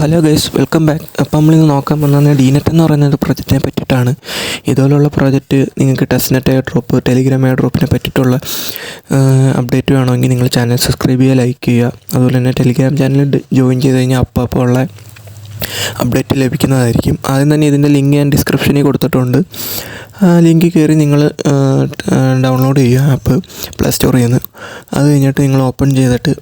Hello guys, welcome back. അപ്പോൾ നമ്മളിന്ന് നോക്കാൻ പോകുന്നത് ഡീനെറ്റ് എന്ന് പറയുന്ന ഒരു പ്രൊജക്റ്റിനെ പറ്റിയിട്ടാണ്. ഇതുപോലുള്ള പ്രോജക്റ്റ് നിങ്ങൾക്ക് ടെസ്റ്റ്നെറ്റ് എയർ ഡ്രോപ്പ്, ടെലിഗ്രാം എയർ ഡ്രോപ്പിനെ പറ്റിയിട്ടുള്ള അപ്ഡേറ്റ് വേണമെങ്കിൽ നിങ്ങൾ ചാനൽ സബ്സ്ക്രൈബ് ചെയ്യുക, ലൈക്ക് ചെയ്യുക. അതുപോലെ തന്നെ ടെലിഗ്രാം ചാനൽ ജോയിൻ ചെയ്ത് കഴിഞ്ഞാൽ അപ്പോൾ ഉള്ള അപ്ഡേറ്റ് ലഭിക്കുന്നതായിരിക്കും. ആദ്യം തന്നെ ഇതിൻ്റെ ലിങ്ക് ഞാൻ ഡിസ്ക്രിപ്ഷനിൽ കൊടുത്തിട്ടുണ്ട്. ലിങ്കിൽ കയറി നിങ്ങൾ ഡൗൺലോഡ് ചെയ്യുക ആപ്പ് പ്ലേ സ്റ്റോറിൽ നിന്ന്. അത് കഴിഞ്ഞിട്ട് നിങ്ങൾ ഓപ്പൺ ചെയ്തിട്ട്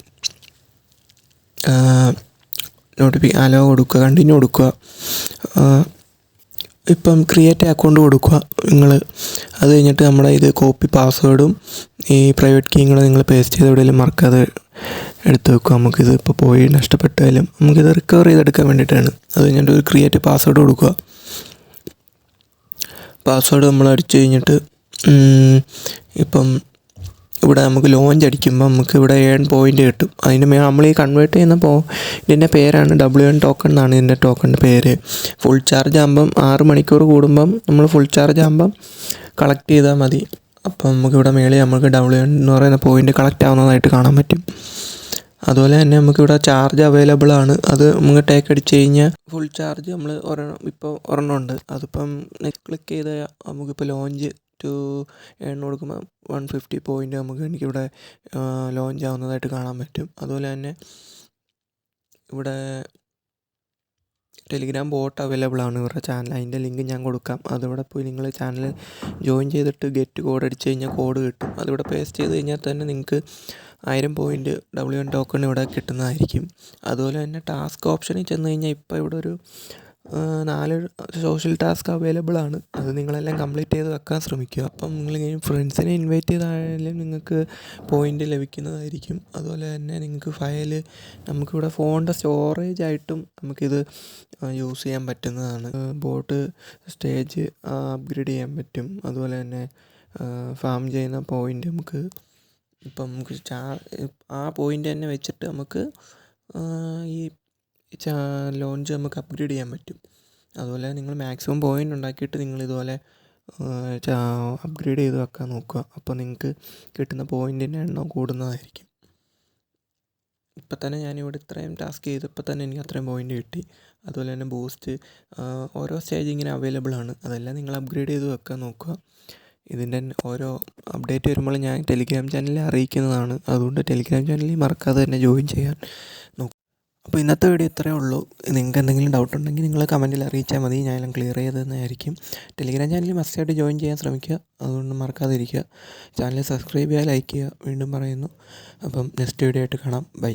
അലോ കൊടുക്കുക, കണ്ടിന്യൂ കൊടുക്കുക. ഇപ്പം ക്രിയേറ്റ് അക്കൗണ്ട് കൊടുക്കുക നിങ്ങൾ. അത് കഴിഞ്ഞിട്ട് നമ്മുടെ ഇത് കോപ്പി പാസ്വേഡും ഈ പ്രൈവറ്റ് കീയും കൂടെ നിങ്ങൾ പേസ്റ്റ് ചെയ്ത് എവിടെയെങ്കിലും മറക്കാതെ എടുത്ത് വെക്കുക. നമുക്കിത് ഇപ്പോൾ പോയി നഷ്ടപ്പെട്ടാലും നമുക്കിത് റിക്കവർ ചെയ്തെടുക്കാൻ വേണ്ടിയിട്ടാണ്. അത് കഴിഞ്ഞിട്ട് ഒരു ക്രിയേറ്റ് പാസ്വേഡ് കൊടുക്കുക. പാസ്വേഡ് നമ്മൾ അടിച്ചു കഴിഞ്ഞിട്ട് ഇപ്പം ഇവിടെ നമുക്ക് ലോഞ്ച് അടിക്കുമ്പോൾ നമുക്ക് ഇവിടെ ഏൺ പോയിൻ്റ് കിട്ടും. അതിന് നമ്മൾ ഈ കൺവേർട്ട് ചെയ്യുന്ന ഇതിൻ്റെ പേരാണ് WN ടോക്കൺ എന്നാണ് ഇതിൻ്റെ ടോക്കണിൻ്റെ പേര്. ഫുൾ ചാർജ് ആകുമ്പം 6 മണിക്കൂർ കൂടുമ്പം നമ്മൾ ഫുൾ ചാർജ് ആകുമ്പം കളക്ട് ചെയ്താൽ മതി. അപ്പം നമുക്കിവിടെ മേളിൽ നമുക്ക് WN എന്ന് പറയുന്ന പോയിൻ്റ് കളക്ട് ആവുന്നതായിട്ട് കാണാൻ പറ്റും. അതുപോലെ തന്നെ നമുക്കിവിടെ ചാർജ് അവൈലബിൾ ആണ്. അത് നമുക്ക് ടേക്ക് അടിച്ച് കഴിഞ്ഞാൽ ഫുൾ ചാർജ് നമ്മൾ ഒരെണ്ണം ഉണ്ട്. അതിപ്പം ക്ലിക്ക് ചെയ്ത് നമുക്കിപ്പോൾ ലോഞ്ച് ടു എണ്ണ കൊടുക്കുമ്പോൾ 150 പോയിൻ്റ് എനിക്കിവിടെ ലോഞ്ച് ആവുന്നതായിട്ട് കാണാൻ പറ്റും. അതുപോലെ തന്നെ ഇവിടെ ടെലിഗ്രാം ബോട്ട് അവൈലബിൾ ആണ് ഇവരുടെ ചാനൽ. അതിൻ്റെ ലിങ്ക് ഞാൻ കൊടുക്കാം. അതിവിടെ പോയി നിങ്ങൾ ചാനൽ ജോയിൻ ചെയ്തിട്ട് ഗെറ്റ് കോഡ് അടിച്ച് കഴിഞ്ഞാൽ കോഡ് കിട്ടും. അതിവിടെ പേസ്റ്റ് ചെയ്ത് കഴിഞ്ഞാൽ തന്നെ നിങ്ങൾക്ക് 1000 പോയിൻ്റ് WN ടോക്കൺ ഇവിടെ കിട്ടുന്നതായിരിക്കും. അതുപോലെ തന്നെ ടാസ്ക് ഓപ്ഷനിൽ ചെന്ന് കഴിഞ്ഞാൽ ഇപ്പോൾ ഇവിടെ ഒരു 4 സോഷ്യൽ ടാസ്ക് അവൈലബിൾ ആണ്. അത് നിങ്ങളെല്ലാം കംപ്ലീറ്റ് ചെയ്ത് വെക്കാൻ ശ്രമിക്കുക. അപ്പം നിങ്ങളിങ്ങനെ ഫ്രണ്ട്സിനെ ഇൻവൈറ്റ് ചെയ്തായാലും നിങ്ങൾക്ക് പോയിൻ്റ് ലഭിക്കുന്നതായിരിക്കും. അതുപോലെ തന്നെ നിങ്ങൾക്ക് നമുക്കിവിടെ ഫോണിൻ്റെ സ്റ്റോറേജ് ആയിട്ടും നമുക്കിത് യൂസ് ചെയ്യാൻ പറ്റുന്നതാണ്. ബോട്ട് സ്റ്റേജ് അപ്ഗ്രേഡ് ചെയ്യാൻ പറ്റും. അതുപോലെ തന്നെ ഫാം ചെയ്യുന്ന പോയിൻ്റ് നമുക്ക് നമുക്ക് ആ പോയിൻ്റ് തന്നെ വെച്ചിട്ട് നമുക്ക് ഈ ലോഞ്ച് നമുക്ക് അപ്ഗ്രേഡ് ചെയ്യാൻ പറ്റും. അതുപോലെ നിങ്ങൾ മാക്സിമം പോയിൻ്റ് ഉണ്ടാക്കിയിട്ട് നിങ്ങളിതുപോലെ അപ്ഗ്രേഡ് ചെയ്ത് വെക്കാൻ നോക്കുക. അപ്പോൾ നിങ്ങൾക്ക് കിട്ടുന്ന പോയിൻറ്റിൻ്റെ എണ്ണം കൂടുന്നതായിരിക്കും. ഇപ്പം തന്നെ ഞാനിവിടെ ഇത്രയും ടാസ്ക് ചെയ്തപ്പോൾ തന്നെ എനിക്ക് അത്രയും പോയിൻ്റ് കിട്ടി. അതുപോലെ തന്നെ ബൂസ്റ്റ് ഓരോ സ്റ്റേജ് ഇങ്ങനെ അവൈലബിൾ ആണ്. അതെല്ലാം നിങ്ങൾ അപ്ഗ്രേഡ് ചെയ്ത് വെക്കാൻ നോക്കുക. ഇതിൻ്റെ ഓരോ അപ്ഡേറ്റ് വരുമ്പോൾ ഞാൻ ടെലിഗ്രാം ചാനലിൽ അറിയിക്കുന്നതാണ്. അതുകൊണ്ട് ടെലിഗ്രാം ചാനലിൽ മറക്കാതെ തന്നെ ജോയിൻ ചെയ്യാൻ നോക്കുക. അപ്പോൾ ഇന്നത്തെ വീഡിയോ ഇത്രയേ ഉള്ളൂ. നിങ്ങൾക്ക് എന്തെങ്കിലും ഡൗട്ട് ഉണ്ടെങ്കിൽ നിങ്ങൾ കമൻറ്റിൽ അറിയിച്ചാൽ മതി. ഞാനെല്ലാം ക്ലിയർ ചെയ്തതെന്നായിരിക്കും. ടെലിഗ്രാം ചാനലിൽ മസ്റ്റായിട്ട് ജോയിൻ ചെയ്യാൻ ശ്രമിക്കുക. അതുകൊണ്ട് മറക്കാതിരിക്കുക. ചാനൽ സബ്സ്ക്രൈബ് ചെയ്യുക, ലൈക്ക് ചെയ്യുക. വീണ്ടും പറയുന്നു. അപ്പം നെക്സ്റ്റ് വീഡിയോ ആയിട്ട് കാണാം. ബൈ.